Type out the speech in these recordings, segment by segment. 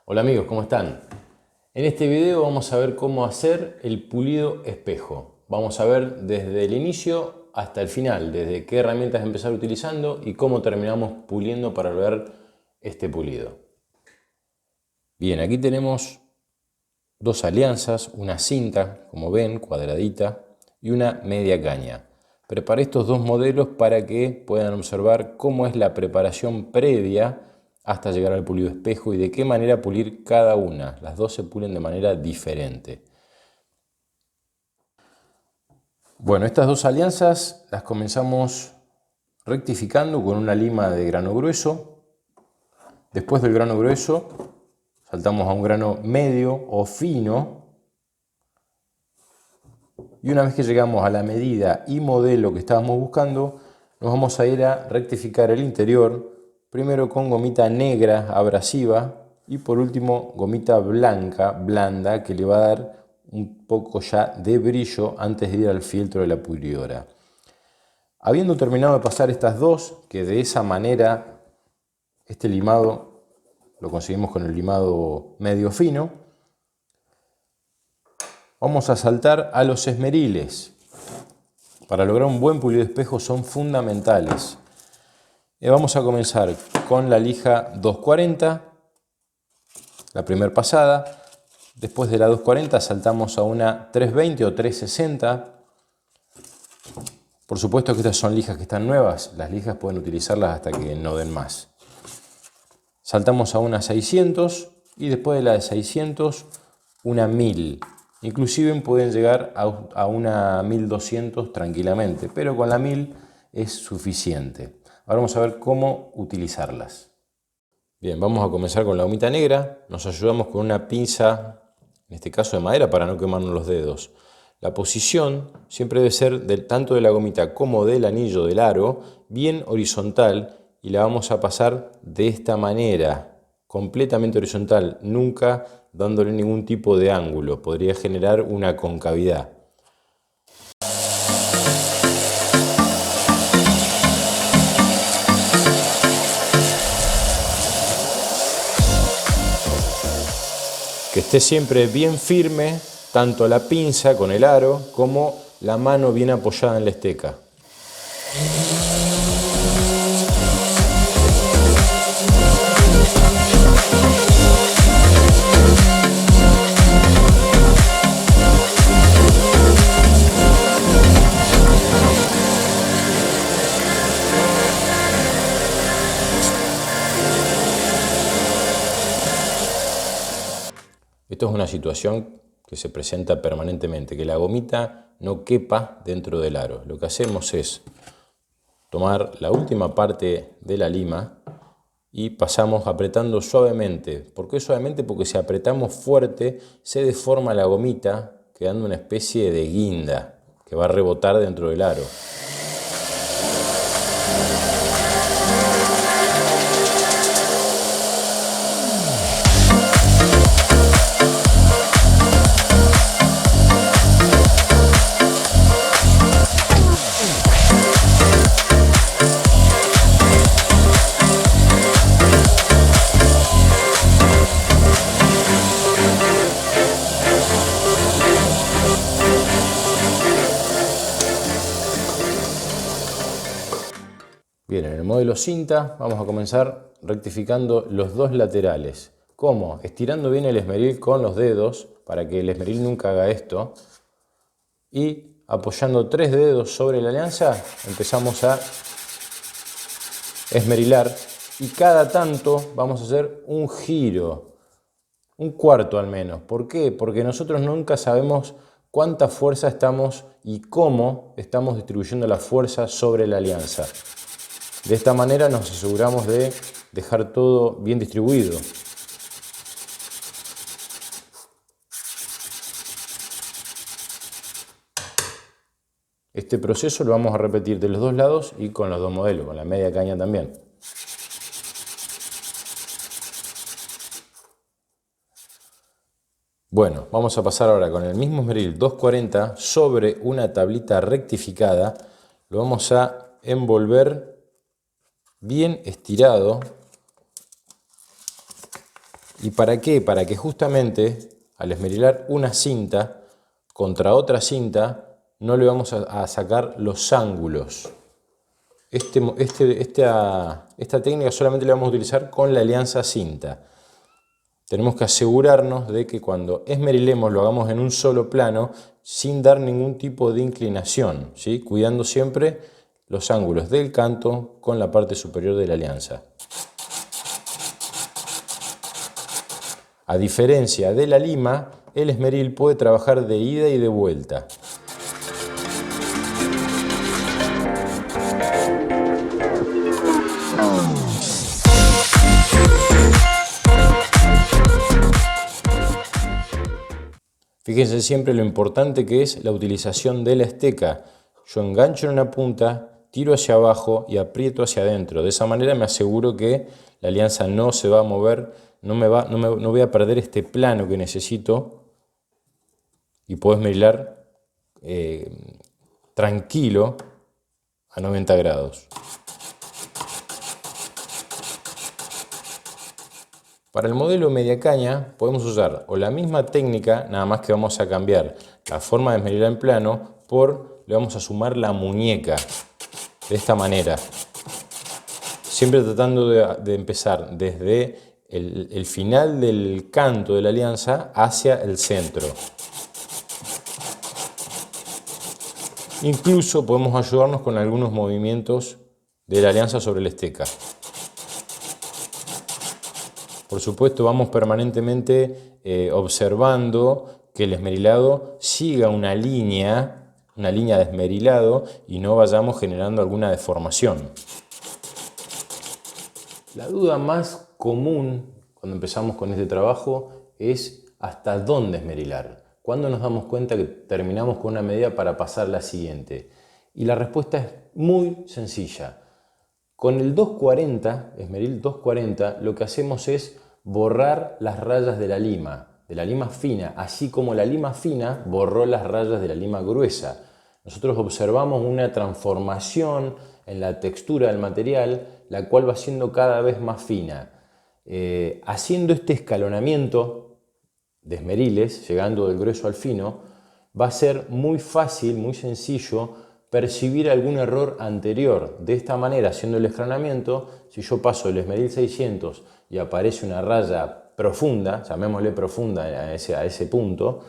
Hola amigos, ¿cómo están? En este video vamos a ver cómo hacer el pulido espejo. Vamos a ver desde el inicio hasta el final, desde qué herramientas empezar utilizando y cómo terminamos puliendo para ver este pulido. Bien, aquí tenemos dos alianzas, una cinta, como ven, cuadradita, y una media caña. Preparé estos dos modelos para que puedan observar cómo es la preparación previa hasta llegar al pulido espejo y de qué manera pulir cada una. Las dos se pulen de manera diferente. Bueno, estas dos alianzas las comenzamos rectificando con una lima de grano grueso. Después del grano grueso saltamos a un grano medio o fino. Y una vez que llegamos a la medida y modelo que estábamos buscando, nos vamos a ir a rectificar el interior, primero con gomita negra abrasiva y por último gomita blanca, blanda, que le va a dar un poco ya de brillo antes de ir al fieltro de la pulidora. Habiendo terminado de pasar estas dos, que de esa manera este limado lo conseguimos con el limado medio fino, vamos a saltar a los esmeriles. Para lograr un buen pulido de espejo son fundamentales. Vamos a comenzar con la lija 240, la primera pasada. Después de la 240 saltamos a una 320 o 360. Por supuesto que estas son lijas que están nuevas. Las lijas pueden utilizarlas hasta que no den más. Saltamos a una 600 y después de la de 600 una 1000. Inclusive pueden llegar a una 1200 tranquilamente, pero con la 1000 es suficiente. Ahora vamos a ver cómo utilizarlas. Bien, vamos a comenzar con la gomita negra. Nos ayudamos con una pinza, en este caso de madera, para no quemarnos los dedos. La posición siempre debe ser tanto de la gomita como del anillo del aro bien horizontal y la vamos a pasar de esta manera, completamente horizontal, nunca dándole ningún tipo de ángulo. Podría generar una concavidad. Que esté siempre bien firme, tanto la pinza con el aro como la mano bien apoyada en la esteca. Esto es una situación que se presenta permanentemente, que la gomita no quepa dentro del aro. Lo que hacemos es tomar la última parte de la lima y pasamos apretando suavemente. ¿Por qué suavemente? Porque si apretamos fuerte se deforma la gomita, quedando una especie de guinda que va a rebotar dentro del aro. Bien, en el modelo cinta vamos a comenzar rectificando los dos laterales. ¿Cómo? Estirando bien el esmeril con los dedos para que el esmeril nunca haga esto. Y apoyando 3 dedos sobre la alianza empezamos a esmerilar. Y cada tanto vamos a hacer un giro, un cuarto al menos. ¿Por qué? Porque nosotros nunca sabemos cuánta fuerza estamos y cómo estamos distribuyendo la fuerza sobre la alianza. De esta manera nos aseguramos de dejar todo bien distribuido. Este proceso lo vamos a repetir de los dos lados y con los dos modelos, con la media caña también. Bueno, vamos a pasar ahora con el mismo esmeril 240 sobre una tablita rectificada. Lo vamos a envolver bien estirado ¿Y para qué? Para que justamente al esmerilar una cinta contra otra cinta no le vamos a sacar los ángulos. Esta técnica solamente la vamos a utilizar con la alianza cinta. Tenemos que asegurarnos de que cuando esmerilemos lo hagamos en un solo plano sin dar ningún tipo de inclinación, ¿sí? Cuidando siempre los ángulos del canto con la parte superior de la alianza. A diferencia de la lima, el esmeril puede trabajar de ida y de vuelta. Fíjense siempre lo importante que es la utilización de la esteca. Yo engancho en una punta, tiro hacia abajo y aprieto hacia adentro. De esa manera me aseguro que la alianza no se va a mover, no voy a perder este plano que necesito y puedo esmerilar tranquilo a 90 grados. Para el modelo media caña podemos usar o la misma técnica, nada más que vamos a cambiar la forma de esmerilar en plano le vamos a sumar la muñeca de esta manera. Siempre tratando de empezar desde el final del canto de la alianza hacia el centro. Incluso podemos ayudarnos con algunos movimientos de la alianza sobre la esteca. Por supuesto, vamos permanentemente observando que el esmerilado siga una línea de esmerilado y no vayamos generando alguna deformación. La duda más común cuando empezamos con este trabajo es hasta dónde esmerilar. ¿Cuándo nos damos cuenta que terminamos con una medida para pasar a la siguiente? Y la respuesta es muy sencilla. Con el 240, esmeril 240, lo que hacemos es borrar las rayas de la lima fina, así como la lima fina borró las rayas de la lima gruesa. Nosotros observamos una transformación en la textura del material, la cual va siendo cada vez más fina. Haciendo este escalonamiento de esmeriles, llegando del grueso al fino, va a ser muy fácil, muy sencillo, percibir algún error anterior. De esta manera, haciendo el escalonamiento, si yo paso el esmeril 600 y aparece una raya profunda, llamémosle profunda a ese punto,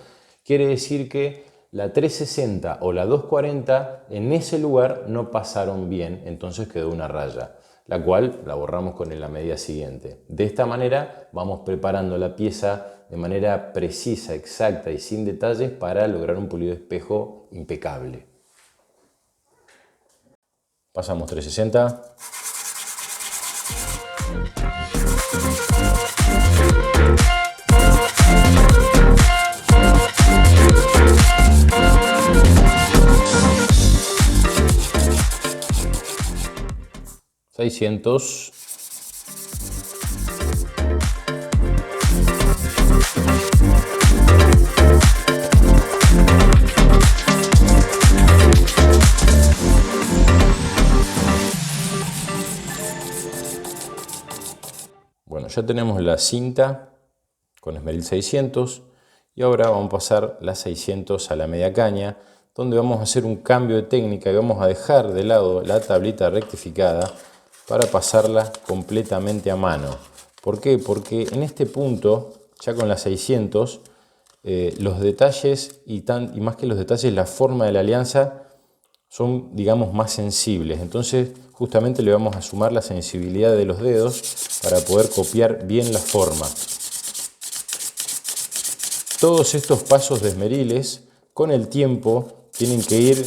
quiere decir que la 360 o la 240 en ese lugar no pasaron bien, entonces quedó una raya, la cual la borramos con la medida siguiente. De esta manera vamos preparando la pieza de manera precisa, exacta y sin detalles para lograr un pulido espejo impecable. Pasamos 360. $600. Bueno, ya tenemos la cinta con esmeril 600 y ahora vamos a pasar la 600 a la media caña, donde vamos a hacer un cambio de técnica y vamos a dejar de lado la tablita rectificada para pasarla completamente a mano. ¿Por qué? Porque en este punto, ya con la 600, los detalles y más que los detalles, la forma de la alianza son, digamos, más sensibles. Entonces, justamente le vamos a sumar la sensibilidad de los dedos para poder copiar bien la forma. Todos estos pasos de esmeriles, con el tiempo, tienen que ir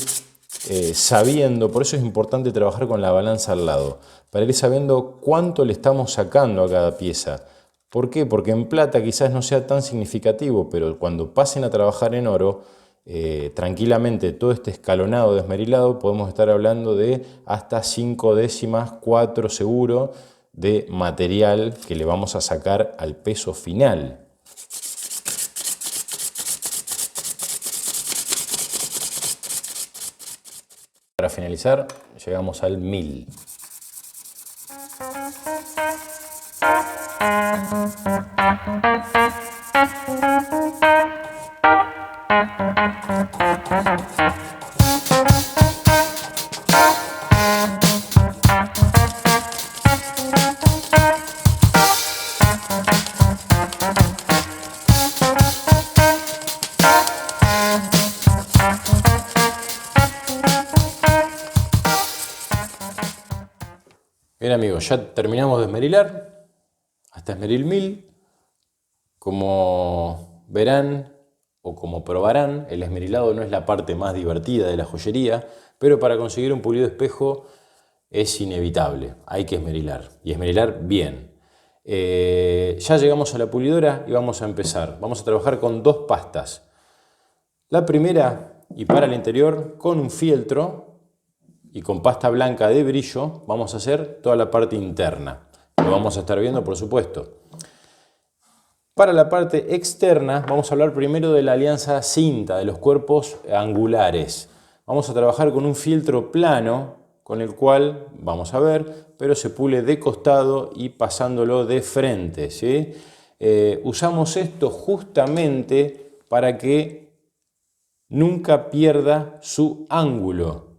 sabiendo, por eso es importante trabajar con la balanza al lado, para ir sabiendo cuánto le estamos sacando a cada pieza. ¿Por qué? Porque en plata quizás no sea tan significativo, pero cuando pasen a trabajar en oro, tranquilamente todo este escalonado de esmerilado podemos estar hablando de hasta 5 décimas, 4 seguro de material que le vamos a sacar al peso final. Para finalizar llegamos al 1000. Bien amigos, ya terminamos de esmerilar, hasta esmeril 1000. Como verán o como probarán, el esmerilado no es la parte más divertida de la joyería, pero para conseguir un pulido espejo es inevitable, hay que esmerilar y esmerilar bien. Ya llegamos a la pulidora y vamos a empezar. Vamos a trabajar con dos pastas. La primera, y para el interior, con un fieltro y con pasta blanca de brillo, vamos a hacer toda la parte interna. Lo vamos a estar viendo, por supuesto. Para la parte externa, vamos a hablar primero de la alianza cinta, de los cuerpos angulares. Vamos a trabajar con un fieltro plano, con el cual, vamos a ver, pero se pule de costado y pasándolo de frente, ¿sí? Usamos esto justamente para que nunca pierda su ángulo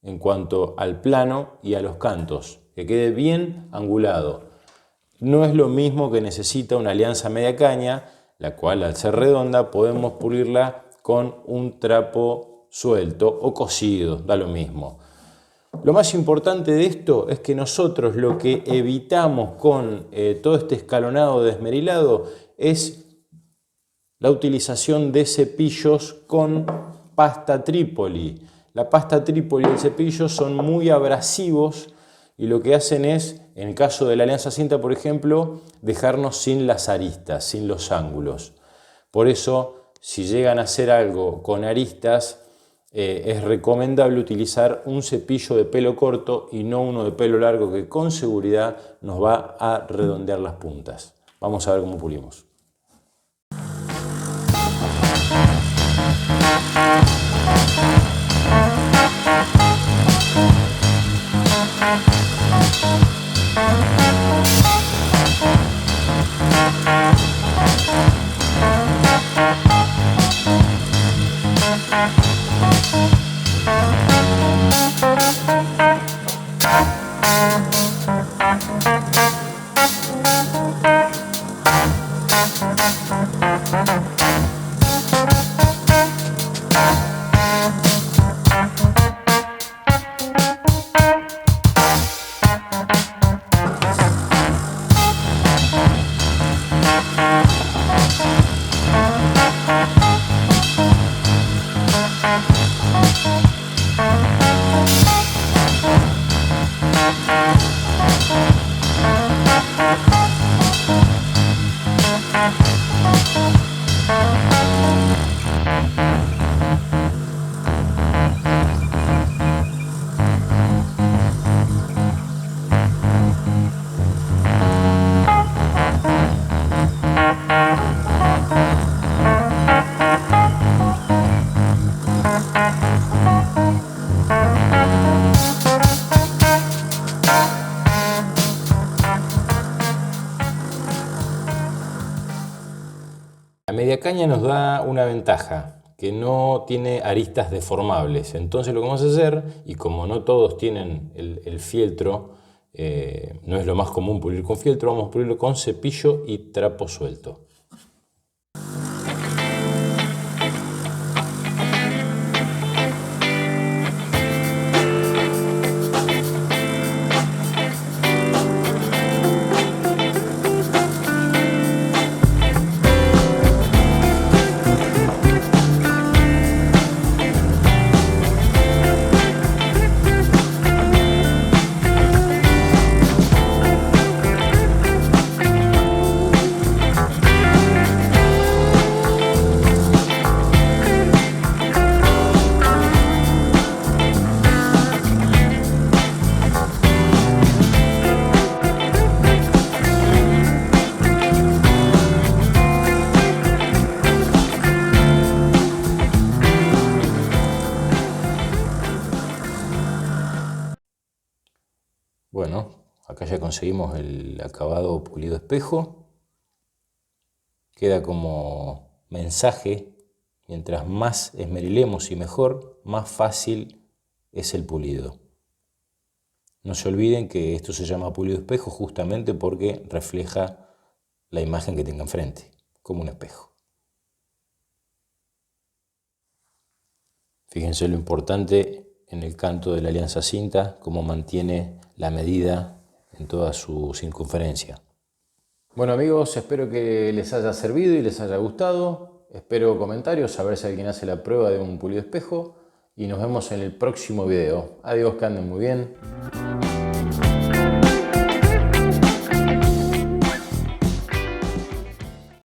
en cuanto al plano y a los cantos, que quede bien angulado. No es lo mismo que necesita una alianza media caña, la cual al ser redonda podemos pulirla con un trapo suelto o cosido, da lo mismo. Lo más importante de esto es que nosotros lo que evitamos con todo este escalonado de esmerilado es la utilización de cepillos con pasta Trípoli. La pasta Trípoli y el cepillo son muy abrasivos y lo que hacen es, en el caso de la alianza cinta, por ejemplo, dejarnos sin las aristas, sin los ángulos. Por eso, si llegan a hacer algo con aristas, es recomendable utilizar un cepillo de pelo corto y no uno de pelo largo que con seguridad nos va a redondear las puntas. Vamos a ver cómo pulimos. La media caña nos da una ventaja, que no tiene aristas deformables. Entonces lo que vamos a hacer, y como no todos tienen el fieltro, no es lo más común pulir con fieltro, vamos a pulirlo con cepillo y trapo suelto. Bueno, acá ya conseguimos el acabado pulido espejo. Queda como mensaje, mientras más esmerilemos y mejor, más fácil es el pulido. No se olviden que esto se llama pulido espejo justamente porque refleja la imagen que tenga enfrente, como un espejo. Fíjense lo importante en el canto de la alianza cinta, cómo mantiene la medida en toda su circunferencia. Bueno amigos, espero que les haya servido y les haya gustado. Espero comentarios, a ver si alguien hace la prueba de un pulido espejo. Y nos vemos en el próximo video. Adiós, que anden muy bien.